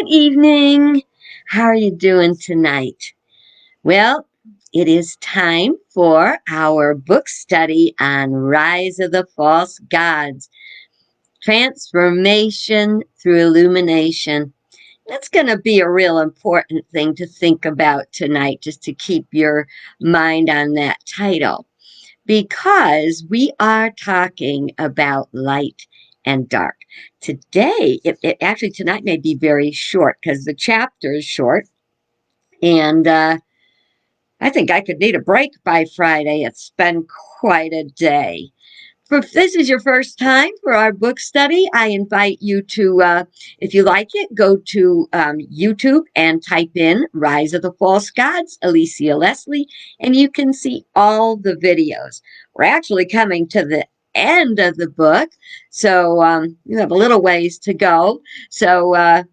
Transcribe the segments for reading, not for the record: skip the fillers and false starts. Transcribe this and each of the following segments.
Good evening. How are you doing tonight? Well, it is time for our book study on Rise of the False Gods, Transformation through Illumination. That's going to be a real important thing to think about tonight, just to keep your mind on that title, because we are talking about light and dark. Today, actually tonight may be very short because the chapter is short, and I think I could need a break by Friday. It's been quite a day. If this is your first time for our book study, I invite you to, if you like it, go to YouTube and type in Rise of the False Gods, Alicia Leslie, and you can see all the videos. We're actually coming to the end of the book, so you have a little ways to go. So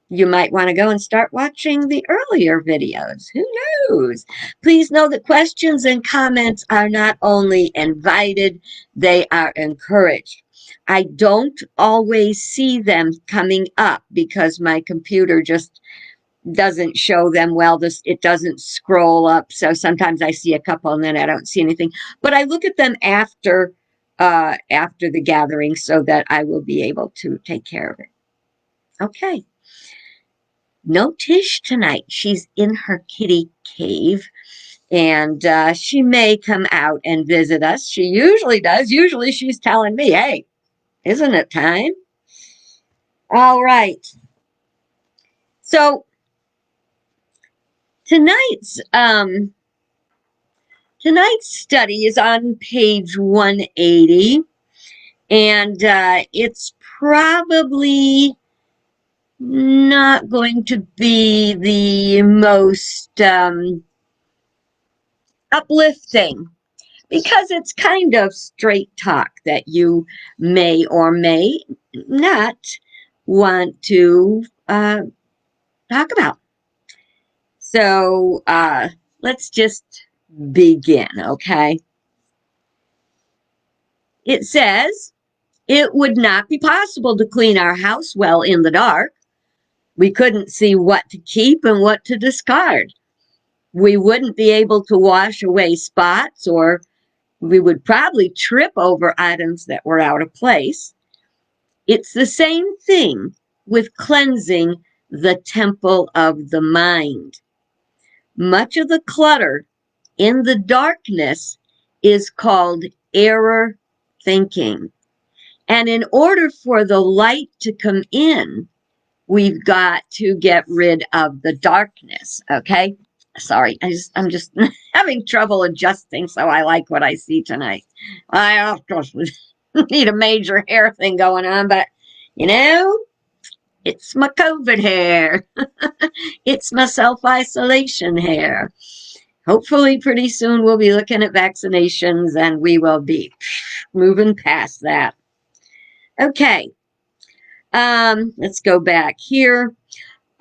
you might want to go and start watching the earlier videos. Who knows? Please know that questions and comments are not only invited, they are encouraged. I don't always see them coming up because my computer just doesn't show them well. It doesn't scroll up. So sometimes I see a couple and then I don't see anything. But I look at them after the gathering so that I will be able to take care of it. Okay. No Tish tonight. She's in her kitty cave, and she may come out and visit us. She usually does. Usually she's telling me, hey, isn't it time? All right. So tonight's study is on page 180, and it's probably not going to be the most uplifting, because it's kind of straight talk that you may or may not want to talk about. So let's just begin, okay? It says, it would not be possible to clean our house well in the dark. We couldn't see what to keep and what to discard. We wouldn't be able to wash away spots, or we would probably trip over items that were out of place. It's the same thing with cleansing the temple of the mind. Much of the clutter in the darkness is called error thinking. And in order for the light to come in, we've got to get rid of the darkness, okay? Sorry, I'm just having trouble adjusting, so I like what I see tonight. I, of course, need a major hair thing going on, but, you know, it's my COVID hair. It's my self-isolation hair. Hopefully, pretty soon we'll be looking at vaccinations, and we will be moving past that. Okay. Let's go back here.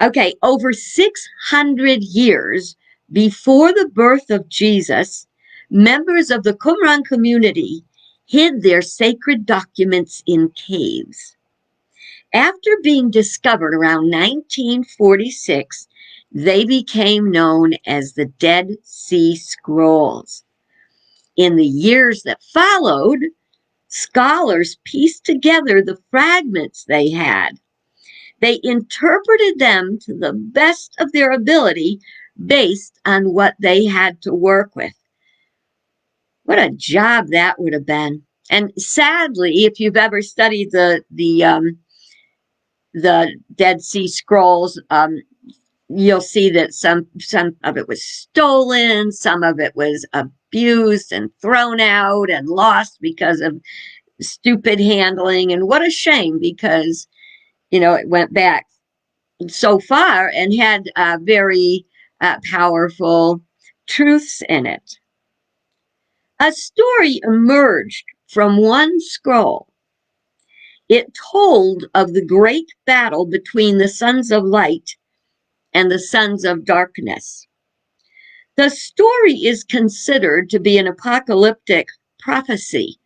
Okay, over 600 years before the birth of Jesus, members of the Qumran community hid their sacred documents in caves. After being discovered around 1946, they became known as the Dead Sea Scrolls. In the years that followed, scholars pieced together the fragments they had. They interpreted them to the best of their ability based on what they had to work with. What a job that would have been. And sadly, if you've ever studied the Dead Sea Scrolls, you'll see that some of it was stolen, some of it was abused and thrown out and lost because of stupid handling. And what a shame, because it went back so far and had very powerful truths in it. A story emerged from one scroll. It told of the great battle between the sons of light and the sons of darkness. The story is considered to be an apocalyptic prophecy,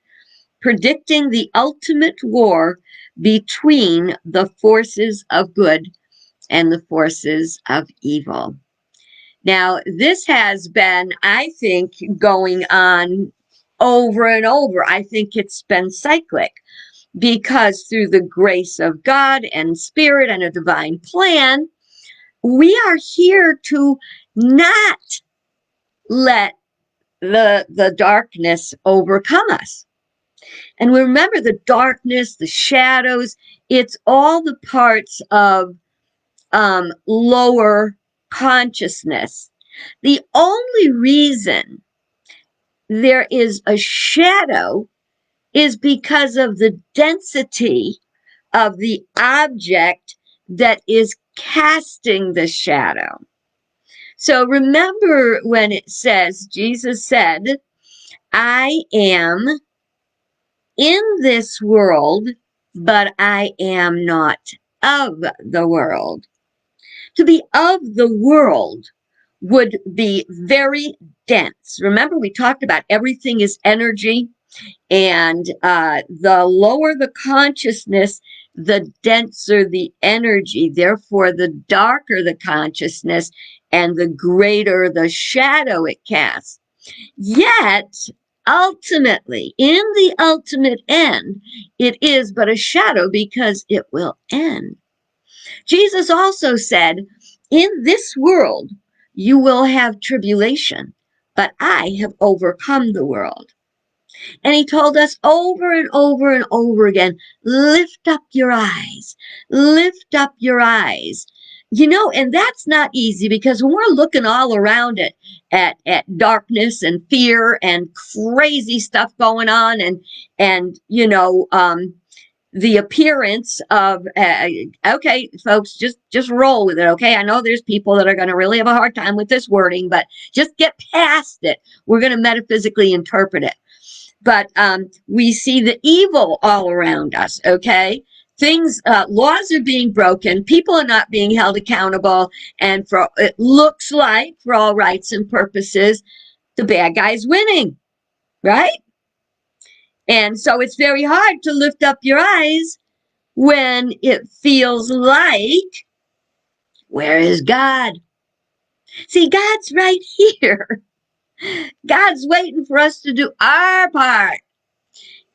predicting the ultimate war between the forces of good and the forces of evil. Now, this has been, I think, going on over and over. I think it's been cyclic because through the grace of God and Spirit and a divine plan, we are here to not let the darkness overcome us. And remember, the darkness, the shadows, it's all the parts of lower consciousness. The only reason there is a shadow is because of the density of the object that is casting the shadow. So remember when it says, Jesus said, I am in this world, but I am not of the world. To be of the world would be very dense. Remember, we talked about everything is energy, and the lower the consciousness, the denser the energy. Therefore, the darker the consciousness and the greater the shadow it casts. Yet, ultimately, in the ultimate end, it is but a shadow because it will end. Jesus also said, in this world, you will have tribulation, but I have overcome the world. And he told us over and over and over again, lift up your eyes, lift up your eyes. You know, and that's not easy because when we're looking all around it at darkness and fear and crazy stuff going on and you know, the appearance of, okay, folks, just roll with it, okay? I know there's people that are going to really have a hard time with this wording, but just get past it. We're going to metaphysically interpret it. But we see the evil all around us, okay? Things, laws are being broken, people are not being held accountable, and for it looks like, for all rights and purposes, the bad guy's winning, right? And so it's very hard to lift up your eyes when it feels like, where is God? See, God's right here. God's waiting for us to do our part.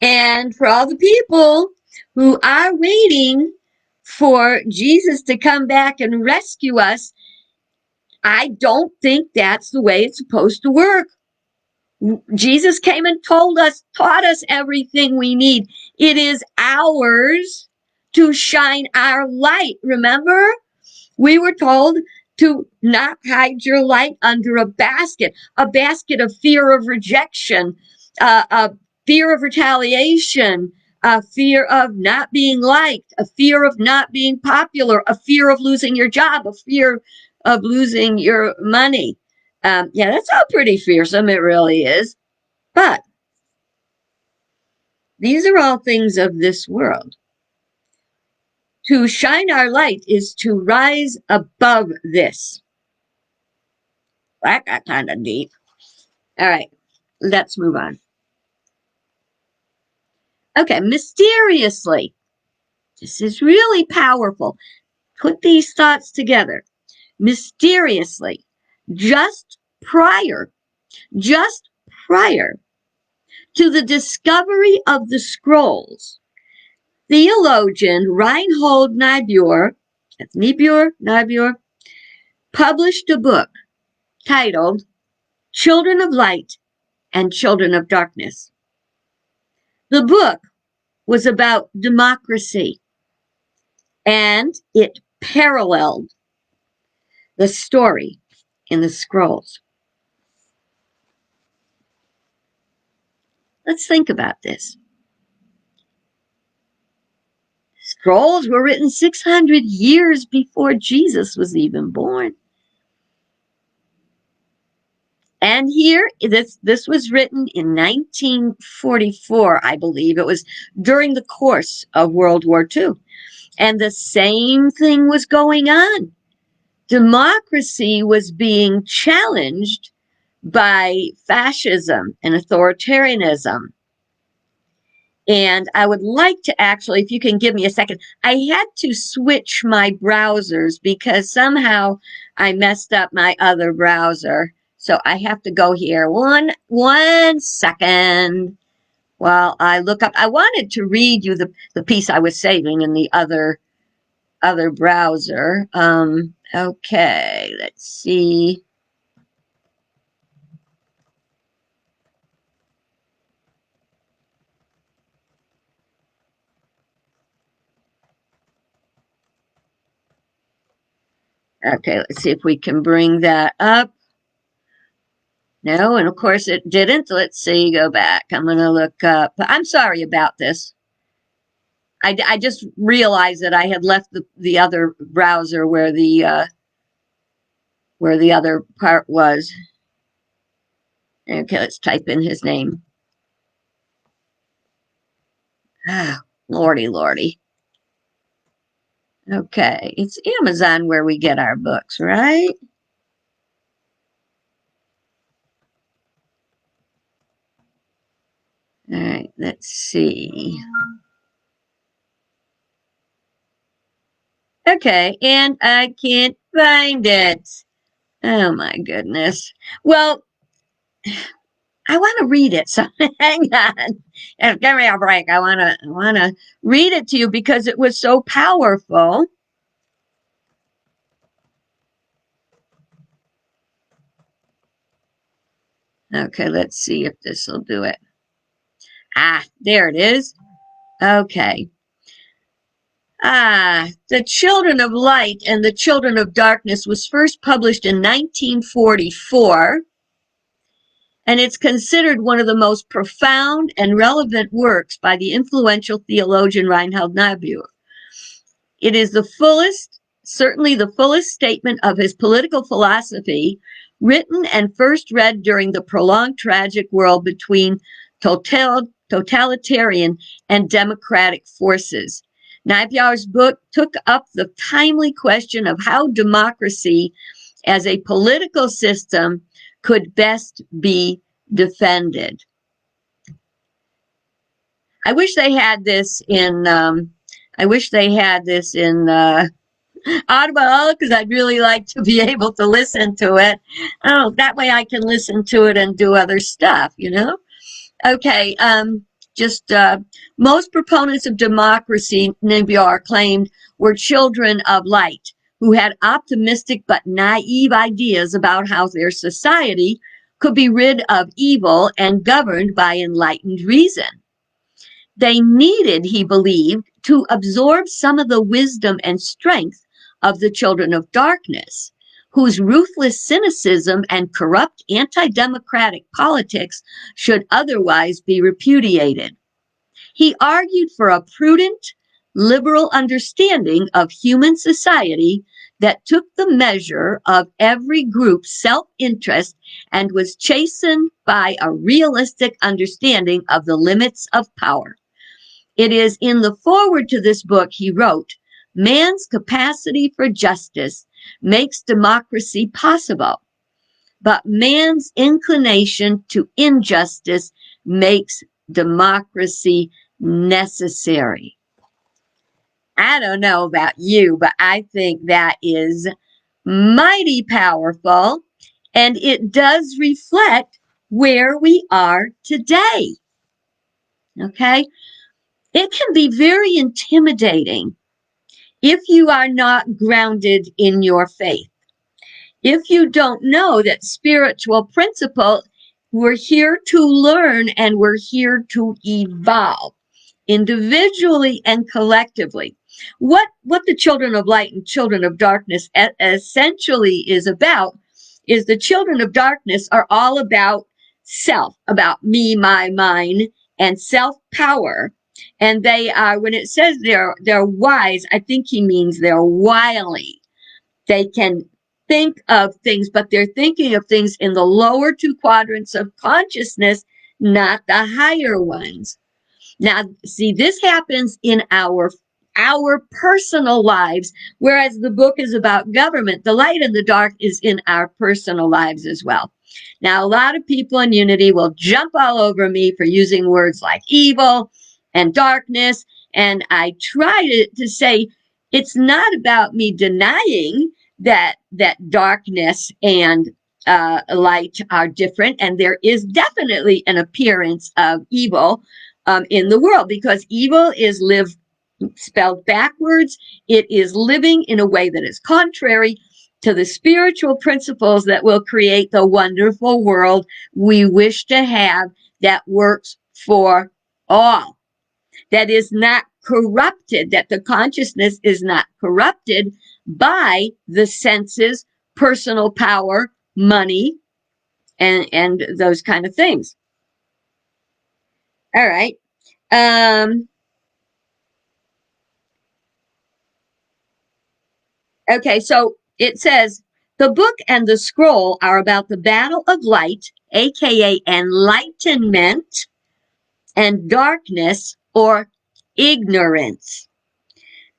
And for all the people who are waiting for Jesus to come back and rescue us, I don't think that's the way it's supposed to work. Jesus came and taught us everything we need. It is ours to shine our light. Remember? We were told to not hide your light under a basket of fear of rejection, a fear of retaliation, a fear of not being liked, a fear of not being popular, a fear of losing your job, a fear of losing your money. Yeah, that's all pretty fearsome. It really is. But these are all things of this world. To shine our light is to rise above this. That got kind of deep. All right, let's move on. Okay, mysteriously. This is really powerful. Put these thoughts together. Mysteriously, just prior to the discovery of the scrolls, theologian Reinhold Niebuhr published a book titled Children of Light and Children of Darkness. The book was about democracy, and it paralleled the story in the scrolls. Let's think about this. Scrolls were written 600 years before Jesus was even born. And here, this was written in 1944, I believe. It was during the course of World War II. And the same thing was going on. Democracy was being challenged by fascism and authoritarianism. And I would like to actually, if you can give me a second, I had to switch my browsers because somehow I messed up my other browser. So I have to go here. One second while I look up. I wanted to read you the piece I was saving in the other browser. Okay, let's see. Okay, let's see if we can bring that up. No, and of course it didn't. Let's see, go back. I'm going to look up. I'm sorry about this. I just realized that I had left the other browser where the other part was. Okay, let's type in his name. Ah, lordy, lordy. Okay, it's Amazon where we get our books, right? All right, let's see. Okay, and I can't find it. Oh my goodness. Well, I want to read it, so hang on. Give me a break. I want to read it to you because it was so powerful. Okay, let's see if this will do it. Ah, there it is. Okay. The Children of Light and the Children of Darkness was first published in 1944, and it's considered one of the most profound and relevant works by the influential theologian Reinhold Niebuhr. It is certainly the fullest statement of his political philosophy, written and first read during the prolonged tragic world between totalitarian and democratic forces. Niebuhr's book took up the timely question of how democracy as a political system could best be defended. I wish they had this in Audible because I'd really like to be able to listen to it. Oh, that way I can listen to it and do other stuff, you know? Okay, most proponents of democracy, Niebuhr claimed, were children of light who had optimistic but naive ideas about how their society could be rid of evil and governed by enlightened reason. They needed, he believed, to absorb some of the wisdom and strength of the children of darkness, whose ruthless cynicism and corrupt anti-democratic politics should otherwise be repudiated. He argued for a prudent, liberal understanding of human society that took the measure of every group's self-interest and was chastened by a realistic understanding of the limits of power. It is in the foreword to this book he wrote, "Man's capacity for justice makes democracy possible, but man's inclination to injustice makes democracy necessary." I don't know about you, but I think that is mighty powerful, and it does reflect where we are today. Okay? It can be very intimidating if you are not grounded in your faith. If you don't know that spiritual principle, we're here to learn and we're here to evolve individually and collectively. What the children of light and children of darkness essentially is about is the children of darkness are all about self, about me, my, mine, and self-power. And they are, when it says they're wise, I think he means they're wily. They can think of things, but they're thinking of things in the lower two quadrants of consciousness, not the higher ones. Now, see, this happens in our personal lives, whereas the book is about government. The light and the dark is in our personal lives as well. Now, a lot of people in Unity will jump all over me for using words like evil and darkness. And I try to say it's not about me denying that darkness and light are different, and there is definitely an appearance of evil in the world, because evil is lived spelled backwards. It is living in a way that is contrary to the spiritual principles that will create the wonderful world we wish to have, that works for all, that is not corrupted, that the consciousness is not corrupted by the senses, personal power, money, and those kind of things. All right. Okay, so it says, the book and the scroll are about the battle of light, aka enlightenment, and darkness, or ignorance,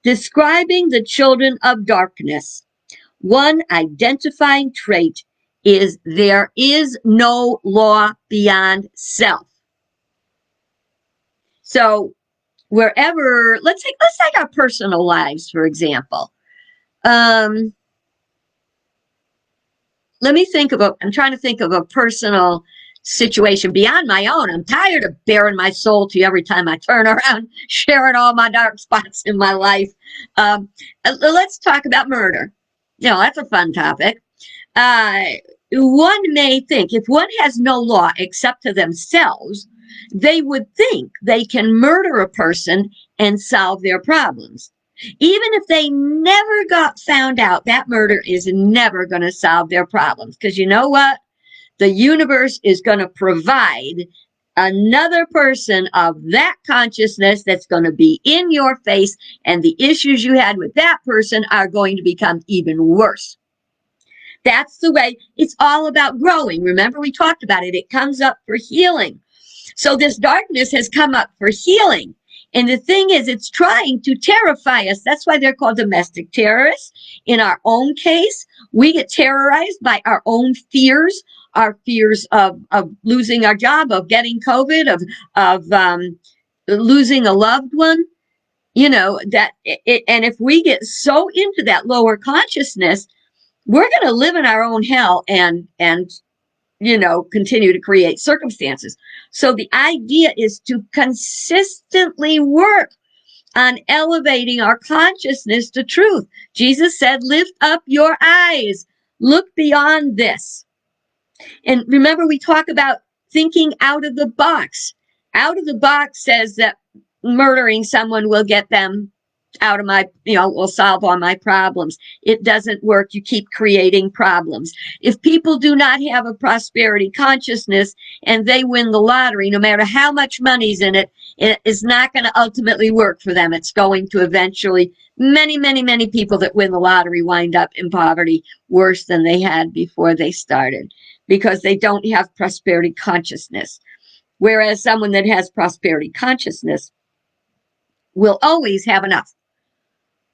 describing the children of darkness. One identifying trait is there is no law beyond self. So wherever, let's take our personal lives, for example. I'm trying to think of a personal situation beyond my own. I'm tired of bearing my soul to you every time I turn around, sharing all my dark spots in my life. Let's talk about murder. That's a fun topic. One may think if one has no law except to themselves, they would think they can murder a person and solve their problems. Even if they never got found out, that murder is never going to solve their problems. Because you know what? The universe is going to provide another person of that consciousness that's going to be in your face, and the issues you had with that person are going to become even worse. That's the way. It's all about growing. Remember, we talked about it. It comes up for healing. So this darkness has come up for healing. And the thing is, it's trying to terrify us. That's why they're called domestic terrorists. In our own case, we get terrorized by our own fears, our fears of losing our job, of getting COVID, of losing a loved one. And if we get so into that lower consciousness, we're going to live in our own hell and continue to create circumstances. So the idea is to consistently work on elevating our consciousness to truth. Jesus said, lift up your eyes, look beyond this. And remember, we talk about thinking out of the box. Out of the box says that murdering someone will get them out of will solve all my problems. It doesn't work. You keep creating problems. If people do not have a prosperity consciousness and they win the lottery, no matter how much money's in it, it is not going to ultimately work for them. It's going to eventually, many people that win the lottery wind up in poverty worse than they had before they started, because they don't have prosperity consciousness. Whereas someone that has prosperity consciousness will always have enough.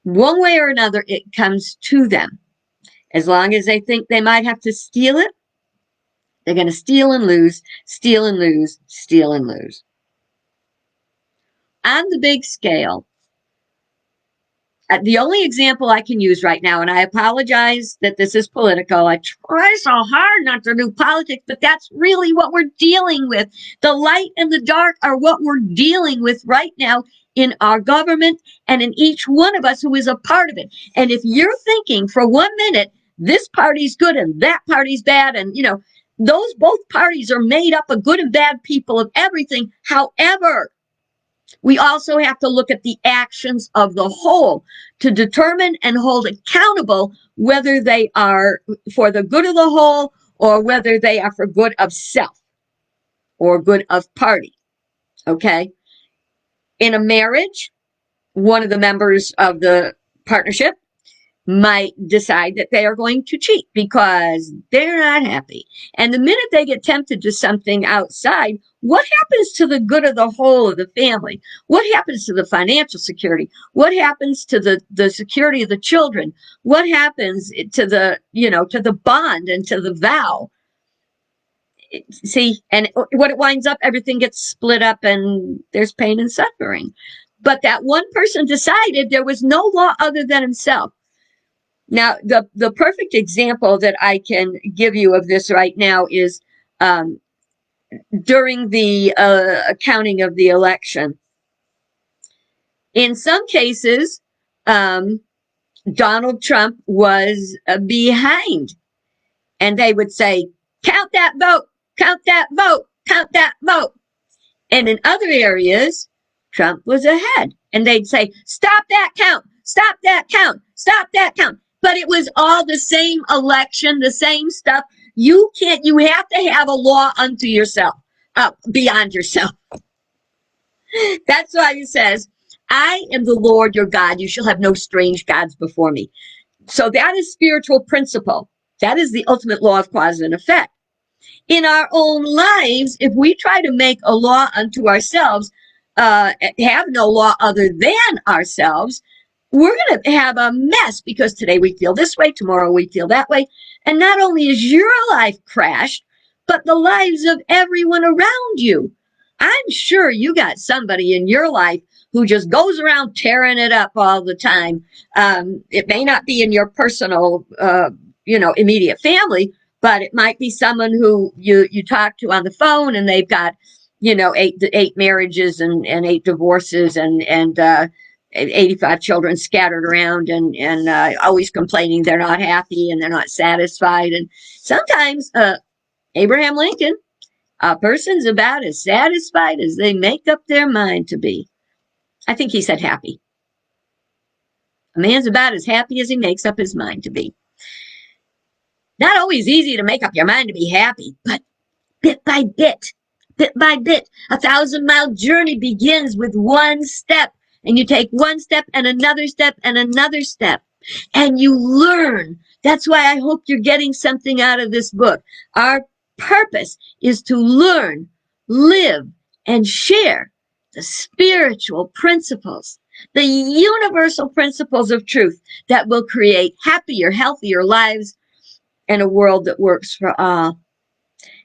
One way or another, it comes to them. As long as they think they might have to steal it, they're going to steal and lose, steal and lose, steal and lose. On the big scale, the only example I can use right now, and I apologize that this is political. I try so hard not to do politics, but that's really what we're dealing with. The light and the dark are what we're dealing with right now in our government and in each one of us who is a part of it. And if you're thinking for 1 minute, this party's good and that party's bad, and those both parties are made up of good and bad people of everything. However, we also have to look at the actions of the whole to determine and hold accountable whether they are for the good of the whole or whether they are for good of self or good of party. Okay? In a marriage, one of the members of the partnership might decide that they are going to cheat because they're not happy. And the minute they get tempted to something outside, what happens to the good of the whole of the family? What happens to the financial security? What happens to the security of the children? What happens to the bond and to the vow? See, and what it winds up, everything gets split up and there's pain and suffering. But that one person decided there was no law other than himself. Now, the perfect example that I can give you of this right now is during the accounting of the election. In some cases, Donald Trump was behind, and they would say, count that vote, count that vote, count that vote. And in other areas, Trump was ahead, and they'd say, stop that count, stop that count, stop that count. But it was all the same election, the same stuff. You have to have a law unto yourself, beyond yourself. That's why he says, I am the Lord your God. You shall have no strange gods before me. So that is spiritual principle. That is the ultimate law of cause and effect. In our own lives, if we try to make a law unto ourselves, have no law other than ourselves, we're going to have a mess, because today we feel this way, tomorrow we feel that way. And not only is your life crashed, but the lives of everyone around you. I'm sure you got somebody in your life who just goes around tearing it up all the time. It may not be in your personal, immediate family, but it might be someone who you talk to on the phone, and they've got, eight marriages and 8 divorces and 85 children scattered around, and always complaining they're not happy and they're not satisfied. And sometimes Abraham Lincoln, a person's about as satisfied as they make up their mind to be. I think he said happy. A man's about as happy as he makes up his mind to be. Not always easy to make up your mind to be happy, but bit by bit, a 1,000-mile journey begins with one step. And you take one step and another step and another step, and you learn. That's why I hope you're getting something out of this book. Our purpose is to learn, live, and share the spiritual principles, the universal principles of truth that will create happier, healthier lives and a world that works for all.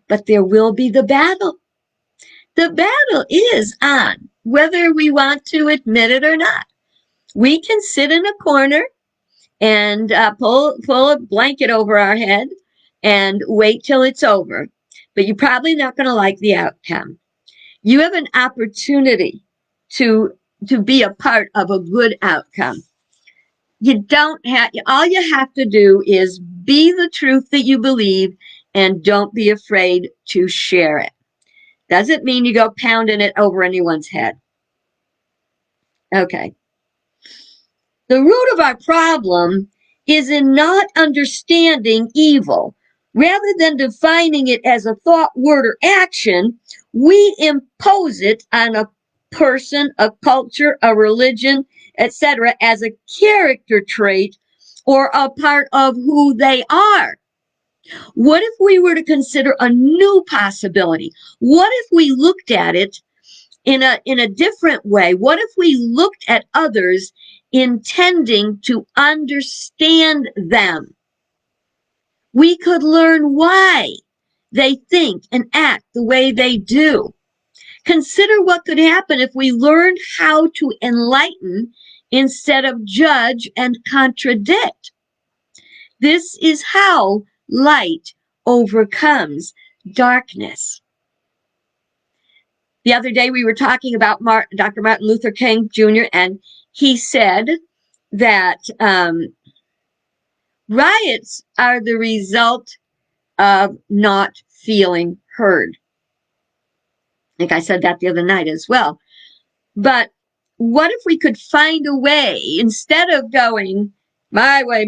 But there will be the battle. The battle is on, whether we want to admit it or not. We can sit in a corner and pull a blanket over our head and wait till it's over. But you're probably not going to like the outcome. You have an opportunity to be a part of a good outcome. All you have to do is be the truth that you believe, and don't be afraid to share it. Doesn't mean you go pounding it over anyone's head. Okay. The root of our problem is in not understanding evil. Rather than defining it as a thought, word, or action, we impose it on a person, a culture, a religion, etc., as a character trait or a part of who they are. What if we were to consider a new possibility? What if we looked at it in a different way? What if we looked at others intending to understand them? We could learn why they think and act the way they do. Consider what could happen if we learned how to enlighten instead of judge and contradict. This is how light overcomes darkness. The other day we were talking about Dr. Martin Luther King Jr., and he said that riots are the result of not feeling heard. I think I said that the other night as well. But what if we could find a way, instead of going my way,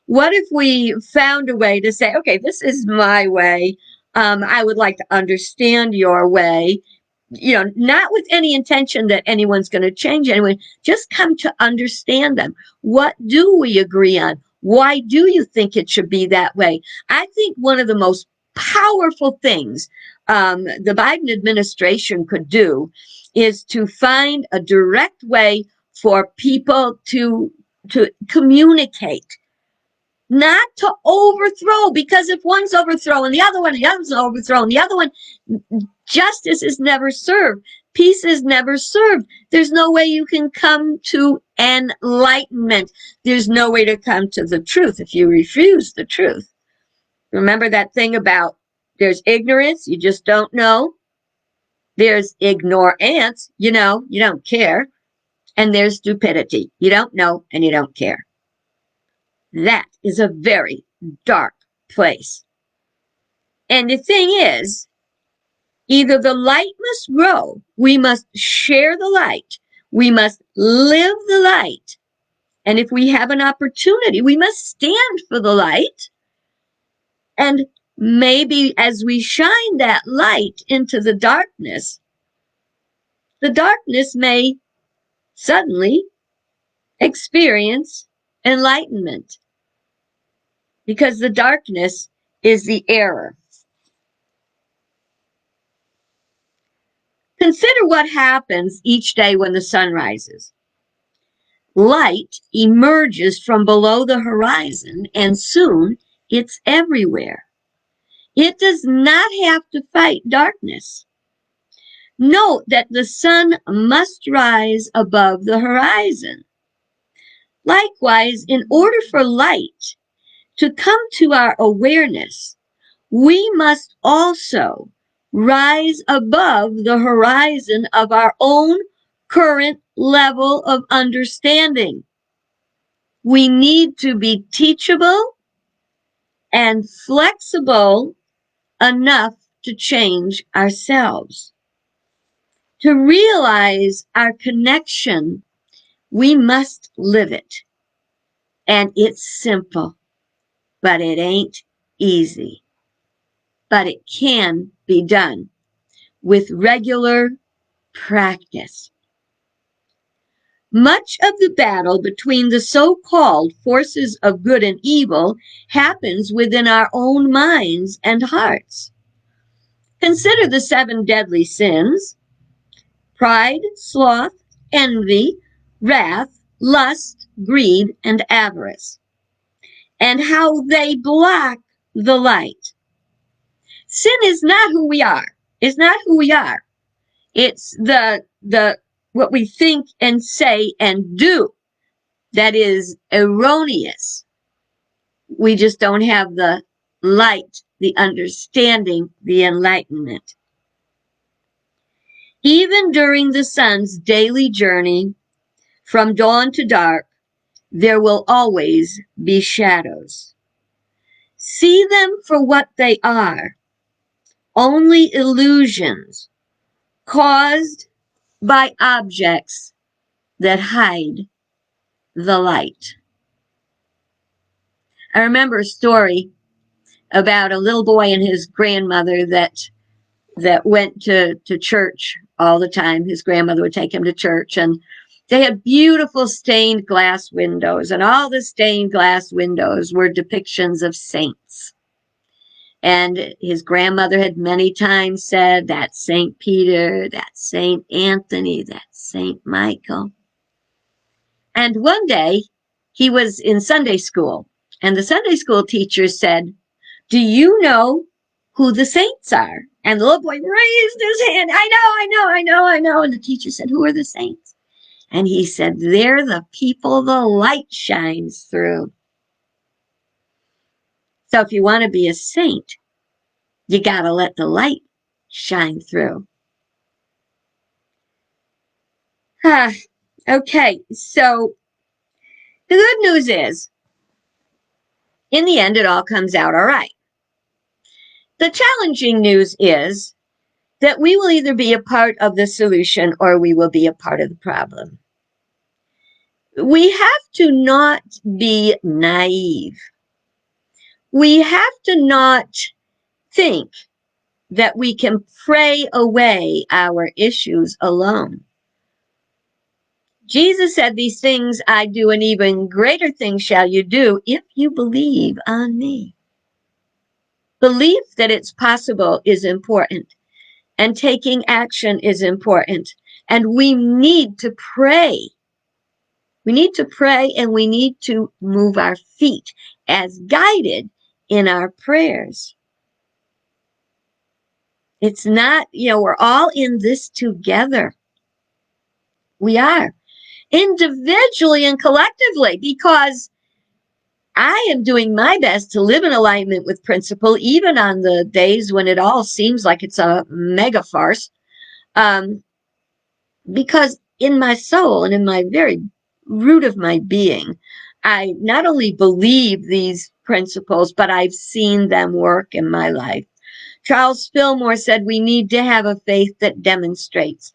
what if we found a way to say, okay, this is my way. I would like to understand your way, not with any intention that anyone's going to change anyone, just come to understand them. What do we agree on? Why do you think it should be that way? I think one of the most powerful things the Biden administration could do is to find a direct way for people to communicate. not to overthrow, because if one's overthrown the other's overthrown the other one, justice is never served. Peace is never served. There's no way you can come to enlightenment. There's no way to come to the truth if you refuse the truth. Remember that thing about there's ignorance, you just don't know. There's ignorance, you know, you don't care. And there's stupidity. You don't know and you don't care. That is a very dark place. And the thing is, either the light must grow, we must share the light, we must live the light, and if we have an opportunity, we must stand for the light, and maybe as we shine that light into the darkness may suddenly experience enlightenment, because the darkness is the error. Consider what happens each day when the sun rises. Light emerges from below the horizon, and soon it's everywhere. It does not have to fight darkness. Note that the sun must rise above the horizon. Likewise, in order for light to come to our awareness, we must also rise above the horizon of our own current level of understanding. We need to be teachable and flexible enough to change ourselves. To realize our connection, we must live it. And it's simple, but it ain't easy. But it can be done with regular practice. Much of the battle between the so-called forces of good and evil happens within our own minds and hearts. Consider the 7 deadly sins: pride, sloth, envy, wrath, lust, greed, and avarice, and how they block the light. Sin is not who we are. It's not who we are. It's the what we think and say and do that is erroneous. We just don't have the light, the understanding, the enlightenment. Even during the sun's daily journey from dawn to dark, there will always be shadows. See them for what they are: only illusions caused by objects that hide the light. I remember a story about a little boy and his grandmother that went to church all the time. His grandmother would take him to church, and they had beautiful stained glass windows, and all the stained glass windows were depictions of saints. And his grandmother had many times said, that's St. Peter, that's St. Anthony, that's St. Michael. And one day he was in Sunday school, and the Sunday school teacher said, do you know who the saints are? And the little boy raised his hand. I know. And the teacher said, who are the saints? And he said, they're the people the light shines through. So if you want to be a saint, you got to let the light shine through. Okay, so the good news is, in the end, it all comes out all right. The challenging news is that we will either be a part of the solution or we will be a part of the problem. We have to not be naive. We have to not think that we can pray away our issues alone. Jesus said, these things I do, and even greater things shall you do if you believe on me. Belief that it's possible is important, and taking action is important. And we need to pray. We need to pray, and we need to move our feet as guided in our prayers. It's not, we're all in this together. We are. Individually and collectively, because I am doing my best to live in alignment with principle, even on the days when it all seems like it's a mega farce. Because in my soul and in my very root of my being, I not only believe these principles, but I've seen them work in my life. Charles Fillmore said we need to have a faith that demonstrates.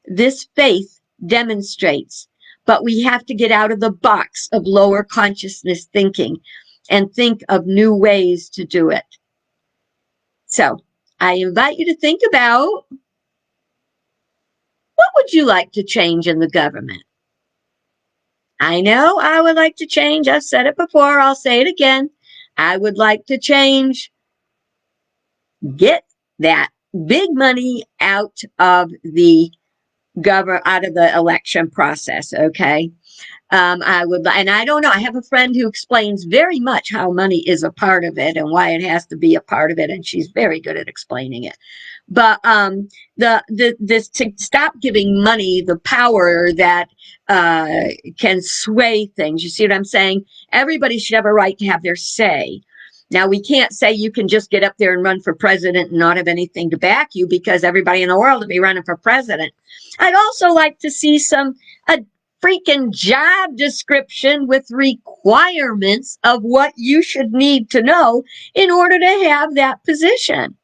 This faith demonstrates, but we have to get out of the box of lower consciousness thinking and think of new ways to do it. So I invite you to think about, what would you like to change in the government? I know I would like to change. I've said it before. I'll say it again. I would like to change. Get that big money out of the election process. Okay. I would, and I don't know. I have a friend who explains very much how money is a part of it and why it has to be a part of it, and she's very good at explaining it. But this to stop giving money the power that can sway things. You see what I'm saying? Everybody should have a right to have their say. Now, we can't say you can just get up there and run for president and not have anything to back you, because everybody in the world will be running for president. I'd also like to see a freaking job description with requirements of what you should need to know in order to have that position.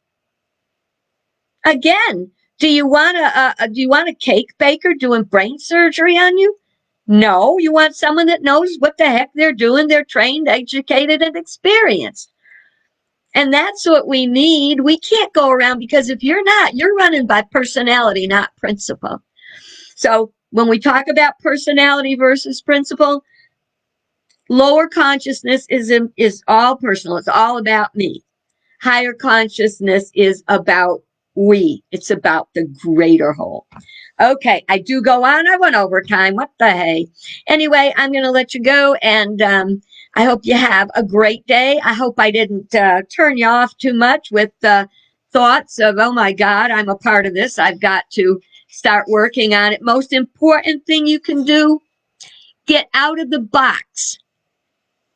Again, do you want a cake baker doing brain surgery on you? No, you want someone that knows what the heck they're doing. They're trained, educated, and experienced. And that's what we need. We can't go around, because if you're not, you're running by personality, not principle. So when we talk about personality versus principle, lower consciousness is all personal. It's all about me. Higher consciousness is about we. It's about the greater whole. Okay, I do go on. I went over time. What the hey? Anyway, I'm going to let you go, and I hope you have a great day. I hope I didn't turn you off too much with thoughts of, oh my God, I'm a part of this. I've got to start working on it. Most important thing you can do, get out of the box.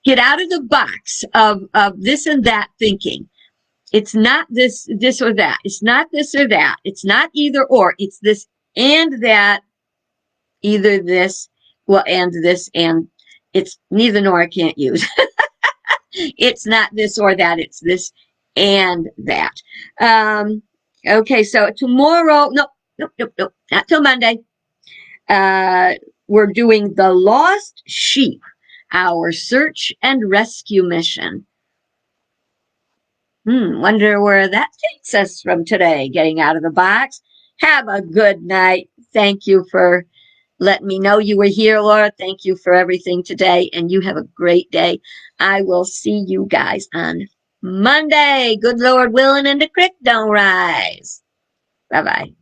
Get out of the box of this and that thinking. It's not this or that. It's not this or that. It's not either or. It's this and that. Either this, and this, and it's neither nor I can't use. It's not this or that. It's this and that. Okay, so tomorrow, nope, not till Monday. We're doing The Lost Sheep, our search and rescue mission. Wonder where that takes us from today, getting out of the box. Have a good night. Thank you for letting me know you were here, Laura. Thank you for everything today, and you have a great day. I will see you guys on Monday. Good Lord willing, and the creek don't rise. Bye-bye.